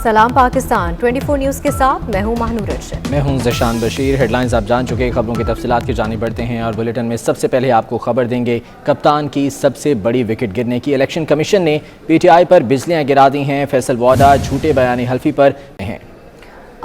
सलाम पाकिस्तान 24 न्यूज़ के साथ मैं हूं महानूर अर्शद। मैं हूं ज़शान बशीर। हेडलाइंस आप जान चुके, खबरों की तफसीलात की जानिब बढ़ते हैं और बुलेटिन में सबसे पहले आपको खबर देंगे कप्तान की सबसे बड़ी विकेट गिरने की। इलेक्शन कमीशन ने PTI पर बिजलियां गिरा दी हैं। फैसल वाडा झूठे बयान हल्फी पर हैं।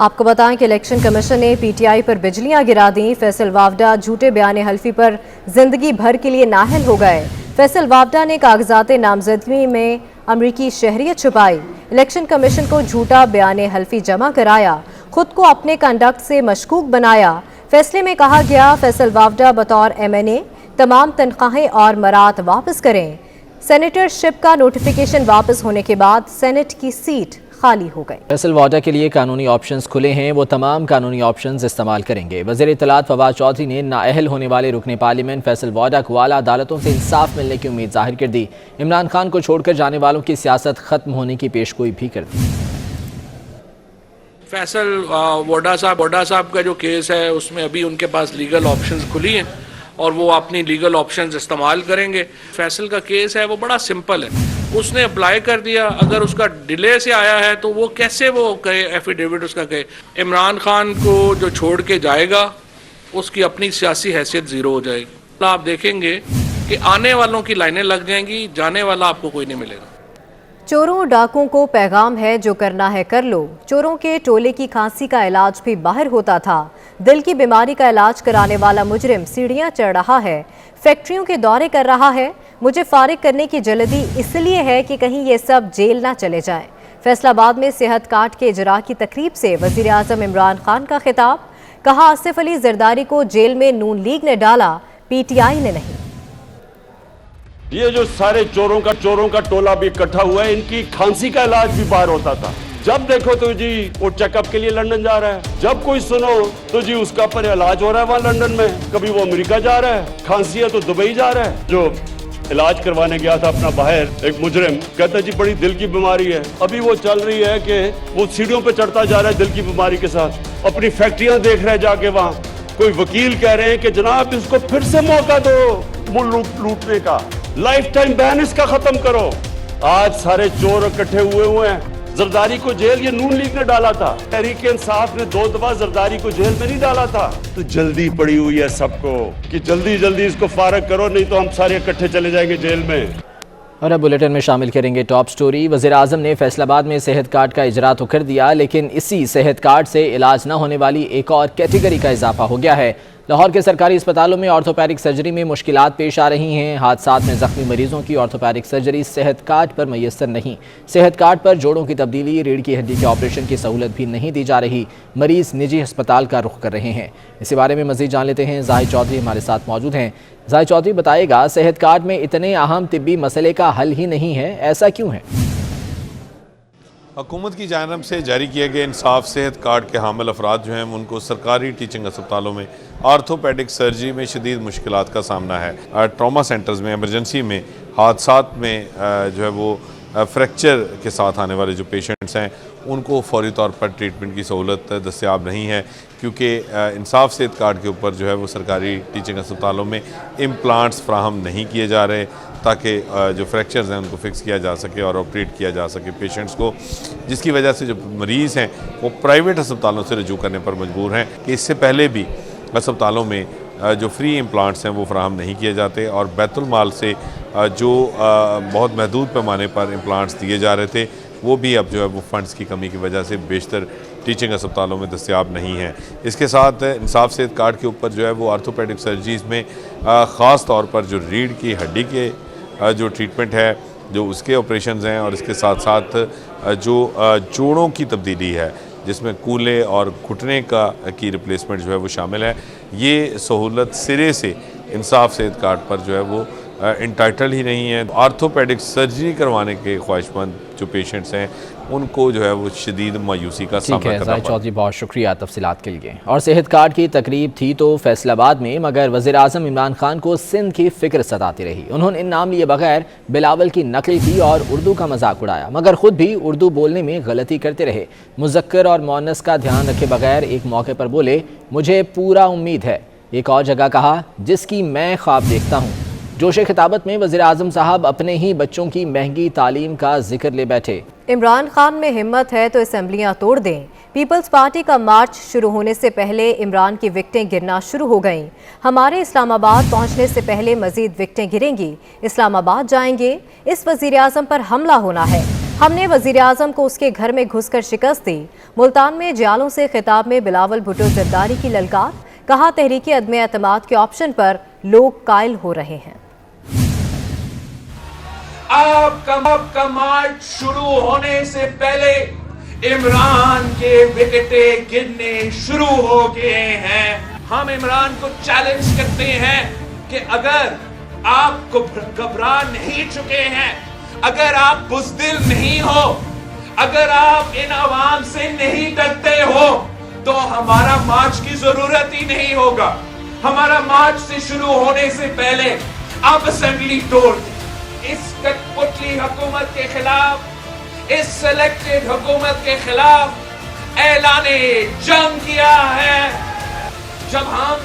आपको बताएं कि इलेक्शन कमीशन ने PTI पर बिजलियां गिरा दी। फैसल वावडा झूठे बयान हल्फी पर जिंदगी भर के लिए नाअहल हो गए। फैसल वावडा ने कागजात नामजदगी में अमरीकी शहरियत छुपाई, इलेक्शन कमीशन को झूठा बयान हल्फी जमा कराया, खुद को अपने कंडक्ट से मशकूक बनाया। फैसले में कहा गया फैसल वावडा बतौर MNA तमाम तनख्वाहें और मरात वापस करें। सेनेटरशिप का नोटिफिकेशन वापस होने के बाद सेनेट की सीट खाली हो गई। फैसल वाडा के लिए कानूनी ऑप्शंस खुले हैं, वो तमाम कानूनी ऑप्शंस इस्तेमाल करेंगे। वज़ीर इत्तलात फवाद चौधरी ने नाअहल होने वाले रुकने पार्लियामेंट फैसल वाडा को आला अदालतों से इंसाफ मिलने की उम्मीद जाहिर कर दी। इमरान खान को छोड़कर जाने वालों की सियासत खत्म होने की पेशगोई भी कर दी। फैसल वाडा साहब का जो केस है उसमें अभी उनके पास लीगल ऑप्शंस खुली हैं और वो अपनी लीगल ऑप्शंस इस्तेमाल करेंगे। फैसल का केस है वो बड़ा सिंपल है, उसने अप्लाई कर दिया, अगर उसका डिले से आया है तो वो कैसे वो कहे, एफिडेविट उसका कहे। इमरान खान को जो छोड़ के जाएगा उसकी अपनी सियासी हैसियत ज़ीरो हो जाएगी। आप देखेंगे कि आने वालों की लाइनें लग जाएंगी, जाने वाला आपको कोई नहीं मिलेगा। चोरों डाकुओं को पैगाम है, जो करना है कर लो। चोरों के टोले की खांसी का इलाज भी बाहर होता था। दिल की बीमारी का इलाज कराने वाला मुजरिम सीढ़ियां चढ़ रहा है, फैक्ट्रियों के दौरे कर रहा है। मुझे फारिग करने की जल्दी इसलिए है कि कहीं ये सब जेल ना चले जाएं। फैसलाबाद में सेहत कार्ड के इजरा की तकरीब से वज़ीर आज़म इमरान खान का खिताब, कहा आसिफ अली जरदारी को जेल में नून लीग ने डाला, PTI ने नहीं। ये जो सारे चोरों का टोला भी इकट्ठा हुआ है, इनकी खांसी का इलाज भी बाहर होता था। जब देखो तो जी वो चेकअप के लिए लंदन जा रहा है, जब कोई सुनो तो जी उसका पर इलाज हो रहा है वहाँ लंदन में, कभी वो अमेरिका जा रहा है, खांसी है तो दुबई जा रहा है। जो इलाज करवाने गया था अपना बाहर, एक मुजरिम कहता जी बड़ी दिल की बीमारी है, अभी वो चल रही है कि वो सीढ़ियों पे चढ़ता जा रहा है दिल की बीमारी के साथ, अपनी फैक्ट्रियां देख रहे हैं जाके वहाँ। कोई वकील कह रहे हैं कि जनाब इसको फिर से मौका दो मुल्क लूटने का, लाइफ टाइम बैन इसका खत्म करो। आज सारे चोर इकट्ठे हुए हैं। जरदारी को जेल ये नून लीग ने डाला था, तहरीक इंसाफ ने 2 दफा जरदारी को जेल में नहीं डाला था। तो जल्दी पड़ी हुई है सबको कि जल्दी जल्दी इसको फारग करो, नहीं तो हम सारे इकट्ठे चले जाएंगे जेल में। और अब बुलेटिन में शामिल करेंगे टॉप स्टोरी। वज़ीर आज़म ने फैसलाबाद में सेहत कार्ड का इजरा तो कर दिया, लेकिन इसी सेहत कार्ड से इलाज न होने वाली एक और कैटेगरी का इजाफा हो गया है। लाहौर के सरकारी अस्पतालों में ऑर्थोपैडिक सर्जरी में मुश्किलात पेश आ रही हैं। हादसात में जख्मी मरीजों की ऑर्थोपैडिक सर्जरी सेहत कार्ड पर मैसर नहीं। सेहत कार्ड पर जोड़ों की तब्दीली, रीढ़ की हड्डी के ऑपरेशन की सहूलत भी नहीं दी जा रही। मरीज निजी अस्पताल का रुख कर रहे हैं। इसी बारे में मज़ीद जान लेते हैं। जाहिद चौधरी हमारे साथ मौजूद हैं। जाहिद चौधरी बताएगा, सेहत कार्ड में इतने अहम तिब्बी मसले का हल ही नहीं है, ऐसा क्यों है? हुकूमत की जानिब से जारी किए गए इंसाफ सेहत कार्ड के हामिल अफराद जो हैं उनको सरकारी टीचिंग अस्पतालों में आर्थोपेडिक सर्जरी में शदीद मुश्किलात का सामना है। ट्रॉमा सेंटर्स में, एमरजेंसी में, हादसात में जो है वो फ्रैक्चर के साथ आने वाले जो पेशेंट्स हैं उनको फौरी तौर पर ट्रीटमेंट की सहूलत दस्तयाब नहीं है, क्योंकि इंसाफ सेहत कार्ड के ऊपर जो है वो सरकारी टीचिंग अस्पतालों में इम्प्लांट्स फ्राहम नहीं किए जा रहे ताकि जो फ्रैक्चर्स हैं उनको फिक्स किया जा सके और ऑपरेट किया जा सके पेशेंट्स को, जिसकी वजह से जो मरीज़ हैं वो प्राइवेट अस्पतालों से रजू करने पर मजबूर हैं कि इससे पहले भी अस्पतालों में जो फ्री इम्प्लांट्स हैं वो फ्राहम नहीं किए जाते और बैतुल माल से जो बहुत महदूद पैमाने पर इम्प्लांट्स दिए जा रहे थे वो भी अब जो है वो फंड्स की कमी की वजह से बेशतर टीचिंग अस्पतालों में दस्तयाब नहीं है। इसके साथ इंसाफ सेहत कार्ड के ऊपर जो है वो आर्थोपेडिक सर्जरीज़ में ख़ास तौर पर जो रीढ़ की हड्डी के जो ट्रीटमेंट है, जो उसके ऑपरेशंस हैं और इसके साथ साथ जो जोड़ों की तब्दीली है जिसमें कूल्हे और घुटने की रिप्लेसमेंट जो है वो शामिल है, ये सहूलत सिरे से इंसाफ सेहत कार्ड पर जो है वो इंटाइटल ही नहीं है। आर्थोपेडिक सर्जरी करवाने के ख्वाहिशमंद जो पेशेंट्स हैं उनको जो है वो शदीद मायूसी का सामना करना पड़ा। जाहिद चौधरी बहुत शुक्रिया तफसीलात के लिए। और सेहत कार्ड की तकरीब थी तो फैसलाबाद में, मगर वज़ीर आज़म इमरान खान को सिंध की फ़िक्र सताती रही। उन्होंने नाम लिए बगैर बिलावल की नकल की और उर्दू का मजाक उड़ाया, मगर खुद भी उर्दू बोलने में गलती करते रहे। मुज़क्कर और मुअन्नस का ध्यान रखे बगैर एक मौके पर बोले, मुझे पूरा उम्मीद है। एक और जगह कहा, जिसकी मैं ख्वाब देखता हूँ। जोश खिताबत में वज़ीर आज़म साहब अपने ही बच्चों की महंगी तालीम का जिक्र ले बैठे। इमरान खान में हिम्मत है तो असेंबलियां तोड़ दें। पीपल्स पार्टी का मार्च शुरू होने से पहले इमरान की विकटें गिरना शुरू हो गईं। हमारे इस्लामाबाद पहुंचने से पहले मजीद विकटें गिरेंगी। इस्लामाबाद जाएंगे, इस वज़ीर आज़म पर हमला होना है। हमने वज़ीर आज़म को उसके घर में घुसकर शिकस्त दी। मुल्तान में जियालों से खिताब में बिलावल भुट्टो जरदारी की ललकार, कहा तहरीक अदम एतमाद के ऑप्शन पर लोग कायल हो रहे हैं। आपका मार्च शुरू होने से पहले इमरान के विकेटें गिरने शुरू हो गए हैं। हम इमरान को चैलेंज करते हैं कि अगर आप घबरा नहीं चुके हैं, अगर आप बुज़दिल नहीं हो, अगर आप इन आवाम से नहीं डरते हो, तो हमारा मार्च की जरूरत ही नहीं होगा। हमारा मार्च से शुरू होने से पहले आप असेंबली तोड़ दें। इस कठपुतली हुकूमत के खिलाफ, इस सिलेक्टेड हुकूमत के खिलाफ ऐलाने जंग किया है। जब हम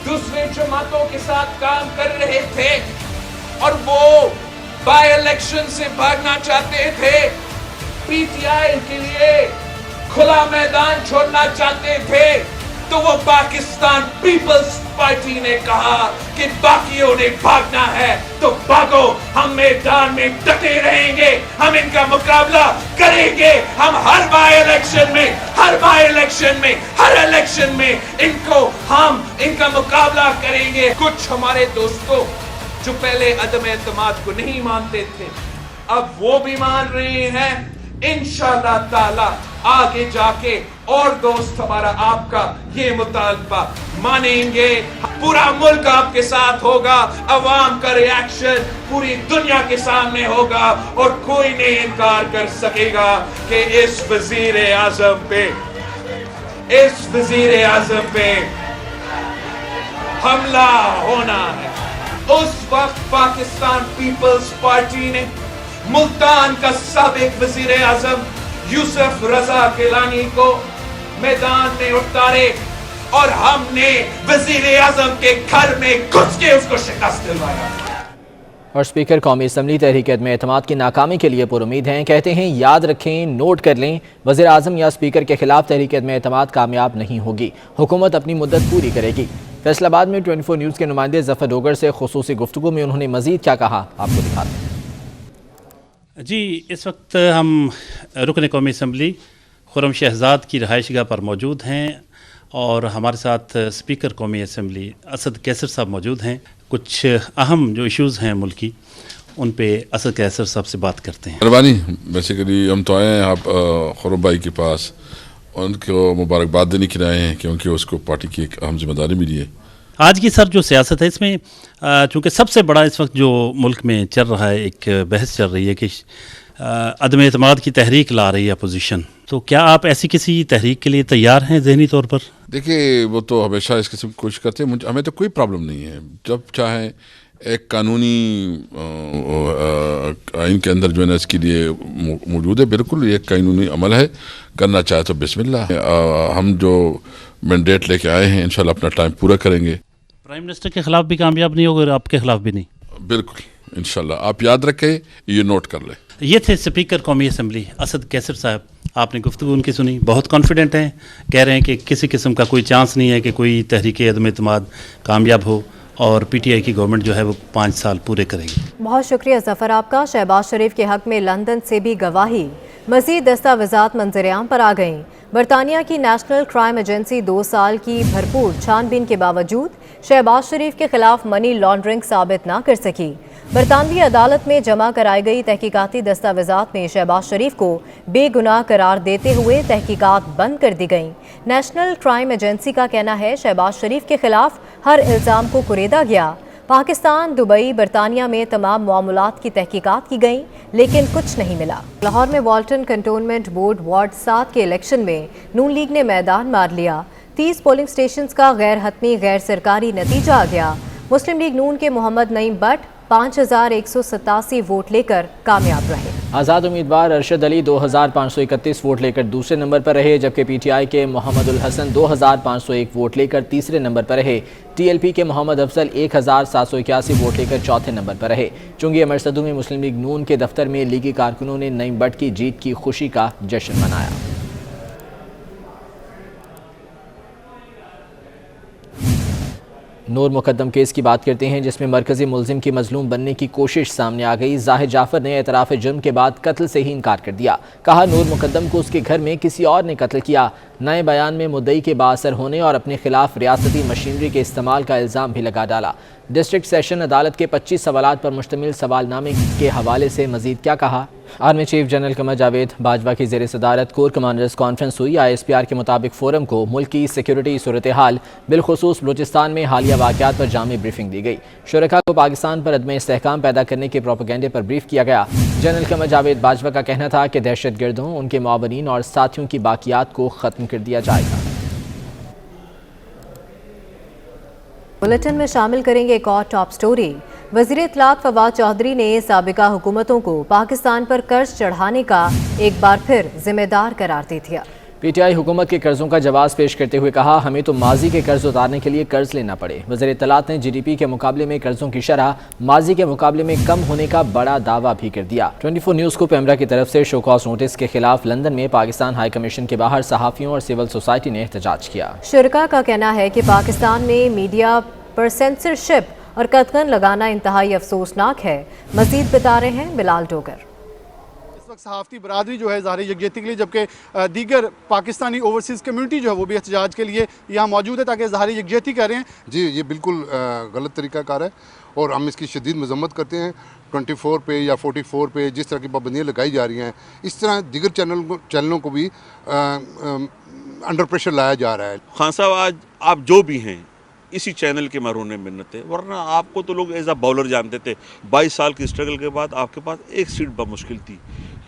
दूसरे जमातों के साथ काम कर रहे थे और वो बाय इलेक्शन से भागना चाहते थे, पीटीआई के लिए खुला मैदान छोड़ना चाहते थे, तो वो पाकिस्तान पीपल्स पार्टी ने कहा कि बाकियों ने भागना है तो भागो, हम मैदान में डटे रहेंगे, हम इनका मुकाबला करेंगे। हम हर बाय इलेक्शन में हर इलेक्शन में हम इनका मुकाबला करेंगे। कुछ हमारे दोस्तों जो पहले अदम एतमाद को नहीं मानते थे, अब वो भी मान रहे हैं। इंशाअल्लाह ताला आगे जाके और दोस्त हमारा आपका ये मुतालबा मानेंगे। पूरा मुल्क आपके साथ होगा, अवाम का रिएक्शन पूरी दुनिया के सामने होगा और कोई नहीं इनकार कर सकेगा कि इस वजीर आज़म पे हमला होना है। उस वक्त पाकिस्तान पीपल्स पार्टी ने मुल्तान का साबिक वजीर आज़म यूसुफ रजा गिलानी को मैदान में उतारे और हमने वजीर आज़म के घर में घुस के उसको शिकस्त दिलवाया। और स्पीकर कौमी असम्बली तहरीक अदम एतमाद की नाकामी के लिए पुरुमीद हैं। कहते हैं याद रखें, नोट कर लें, वज़ीर आज़म या स्पीकर के खिलाफ तहरीक अदम एतमाद कामयाब नहीं होगी। हुकूमत अपनी मुद्दत पूरी करेगी। फैसलाबाद में 24 न्यूज़ के नुमाइंदे ज़फ़र डोगर से खुसूसी गुफ्तगू में उन्होंने मज़ीद क्या कहा, आपको दिखाते हैं। जी, इस वक्त हम रुकन कौमी असम्बली खुर्रम शहजाद की रहायशगाह पर मौजूद हैं और हमारे साथ स्पीकर कौमी असम्बली असद कैसर साहब मौजूद हैं। कुछ अहम जो इश्यूज़ हैं मुल्की, उन पे असद कैसर साहब से बात करते हैं। मेहरबानी। बेसिकली हम तो आए हैं आप खुर्रम भाई के पास, उनको मुबारकबाद देने के लिए आए हैं क्योंकि उसको पार्टी की एक अहम जिम्मेदारी मिली है। आज की सर जो सियासत है इसमें चूँकि सबसे बड़ा इस वक्त जो मुल्क में चल रहा है, एक बहस चल रही है कि अदम एतमाद की तहरीक ला रही है अपोजिशन, तो क्या आप ऐसी किसी तहरीक के लिए तैयार हैं ज़हनी तौर पर? देखिए, वो तो हमेशा इस किस्म की कोशिश करते हैं। हमें तो कोई प्रॉब्लम नहीं है। जब चाहें एक कानूनी आइन के अंदर जो है ना इसके लिए मौजूद है, बिल्कुल ये कानूनी अमल है, करना चाहे तो बिस्मिल्लाह। हम जो मैंडेट लेके आए हैं इंशाल्लाह अपना टाइम पूरा करेंगे। प्राइम मिनिस्टर के खिलाफ भी कामयाब नहीं होगा और आपके खिलाफ भी नहीं? बिल्कुल इंशाल्लाह, आप याद रखें, ये नोट कर लें। ये थे स्पीकर कौमी असम्बली असद कैसर साहब। आपने गुफ्तगू उनकी सुनी, बहुत कॉन्फिडेंट हैं, कह रहे हैं कि किसी किस्म का कोई चांस नहीं है कि कोई तहरीक अदम एतमाद कामयाब हो और पीटीआई की गवर्नमेंट जो है वो 5 साल पूरे करेगी। बहुत शुक्रिया ज़फ़र आपका। शहबाज शरीफ के हक में लंदन से भी गवाही, मज़ीद दस्तावेज़ात मंजरेआम पर आ गईं। बरतानिया की नेशनल क्राइम एजेंसी 2 साल की भरपूर छानबीन के बावजूद शहबाज शरीफ के खिलाफ मनी लॉन्ड्रिंग साबित ना कर सकी। बरतानवी अदालत में जमा कराई गई तहकीकाती दस्तावेज़ात में शहबाज शरीफ को बेगुनाह करार देते हुए तहकीकात बंद कर दी गईं। नेशनल क्राइम एजेंसी का कहना है शहबाज शरीफ के खिलाफ हर इल्ज़ाम को कुरेदा गया। पाकिस्तान, दुबई, बरतानिया में तमाम मामलात की तहकीकात की गईं, लेकिन कुछ नहीं मिला। लाहौर में वाल्टन कंटोनमेंट बोर्ड वार्ड 7 के इलेक्शन में नून लीग ने मैदान मार लिया। 30 पोलिंग स्टेशंस का गैर हतमी गैर सरकारी नतीजा आ गया। मुस्लिम लीग नून के मोहम्मद नईम बट 5187 वोट लेकर कामयाब रहे। आज़ाद उम्मीदवार अरशद अली 2531 वोट लेकर दूसरे नंबर पर रहे, जबकि पीटीआई के मोहम्मद उल हसन 2501 वोट लेकर तीसरे नंबर पर रहे। टीएलपी के मोहम्मद अफजल 1781 वोट लेकर चौथे नंबर पर रहे। चुंगी अमरसदू में मुस्लिम लीग नून के दफ्तर में लीगी कारकुनों ने नईम बट की जीत की खुशी का जश्न मनाया। नूर मुकद्दम केस की बात करते हैं, जिसमें मरकजी मुलजिम की मजलूम बनने की कोशिश सामने आ गई। जाहिद जाफर ने एतराफ़ जुर्म के बाद कत्ल से ही इनकार कर दिया। कहा नूर मुकद्दम को उसके घर में किसी और ने कत्ल किया। नए बयान में मुद्दई के बाअसर होने और अपने खिलाफ रियासती मशीनरी के इस्तेमाल का इल्ज़ाम भी लगा डाला। डिस्ट्रिक्ट सेशन अदालत के 25 सवालात पर मुश्तमिल सवालनामे के हवाले से मजीद क्या कहा। Army chief general Qamar Javed Bajwa की ज़ेर सदारत कोर कमांडर्स कॉन्फ्रेंस हुई। ISPR के मुताबिक फोरम को मुल्क की सिक्योरिटी सूरत हाल बिलखुसूस बलूचिस्तान में हालिया वाक़यात पर जामी ब्रीफिंग दी गई। शुरका को पाकिस्तान पर अदम इस्तेहकाम पैदा करने के प्रोपेगेंडे पर ब्रीफ किया गया। जनरल कमर जावेद बाजवा का कहना था कि दहशत गर्दों, उनके मुआवनीन और साथियों की बाकियात को ख़त्म कर दिया जाएगा। बुलेटिन में शामिल करेंगे एक और टॉप स्टोरी। वज़ीर इत्तलात फवाद चौधरी ने साबिका हुकूमतों को पाकिस्तान पर कर्ज चढ़ाने का एक बार फिर जिम्मेदार करार दे दिया। पीटीआई हुकूमत के कर्जों का जवाब पेश करते हुए कहा, हमें तो माजी के कर्ज उतारने के लिए कर्ज लेना पड़े। वज़ीर इत्तलात ने GDP के मुकाबले में कर्जों की शरह माजी के मुकाबले में कम होने का बड़ा दावा भी कर दिया। 24 न्यूज़ को पैमरा की तरफ से शो कॉज नोटिस के खिलाफ लंदन में पाकिस्तान हाई कमीशन के बाहर सहाफ़ियों और सिविल सोसाइटी ने एहतजाज किया। शुरका का कहना है कि पाकिस्तान में मीडिया पर सेंसरशिप और कतगन लगाना इंतहाई अफसोसनाक है। मजीद बता रहे हैं बिलाल डोगर। इस वक्त सहाफ़ती बरादरी जो है ज़ाहिर यकजहती के लिए, जबकि दीगर पाकिस्तानी ओवरसीज़ कम्यूनिटी जो है वो भी एहतजाज के लिए यहाँ मौजूद है ताकि ज़ाहिर यकजहती करें। जी ये बिल्कुल गलत तरीक़ाकार है और हम इसकी शदीद मजम्मत करते हैं। 24 पे या 44 पे जिस तरह की पाबंदियाँ लगाई जा रही हैं, इस तरह दीगर चैनलों को भी अंडर प्रेशर लाया जा रहा है। खान साहब, आज आप जो भी हैं इसी चैनल के मरून मिन्नत है, वरना आपको तो लोग एज अ बॉलर जानते थे। 22 साल की स्ट्रगल के बाद आपके पास एक सीट बमुश्किल थी।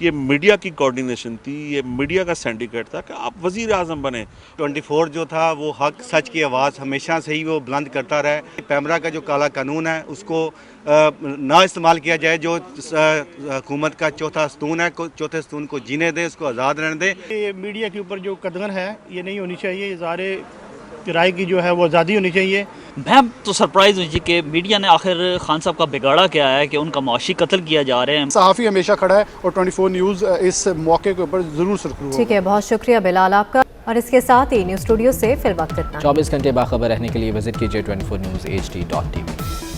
ये मीडिया की कोऑर्डिनेशन थी, ये मीडिया का सिंडिकेट था कि आप वज़ीर आज़म बने। 24 जो था वो हक सच की आवाज़ हमेशा से ही वो बुलंद करता रहे। पैमरा का जो काला कानून है उसको ना इस्तेमाल किया जाए। जो हुकूमत का चौथा स्तून है, चौथे स्तून को जीने दे, उसको आज़ाद रहने दे। ये मीडिया के ऊपर जो कदगन है ये नहीं होनी चाहिए। इज़हारे राय की जो है वो आज़ादी होनी चाहिए। मैं तो सरप्राइज़ हुई जी कि मीडिया ने आखिर खान साहब का बिगाड़ा क्या है कि उनका मुआशी कत्ल किया जा रहे हैं। सहाफ़ी हमेशा खड़ा है और 24 न्यूज़ इस मौके के ऊपर ज़रूर सुर्खरू। ठीक है, बहुत शुक्रिया बिलाल आपका। और इसके साथ ही न्यूज़ स्टूडियो से फिल वक्त इतना। 24 घंटे बाखबर रहने के लिए विजिट कीजिए 24newsHD.tv।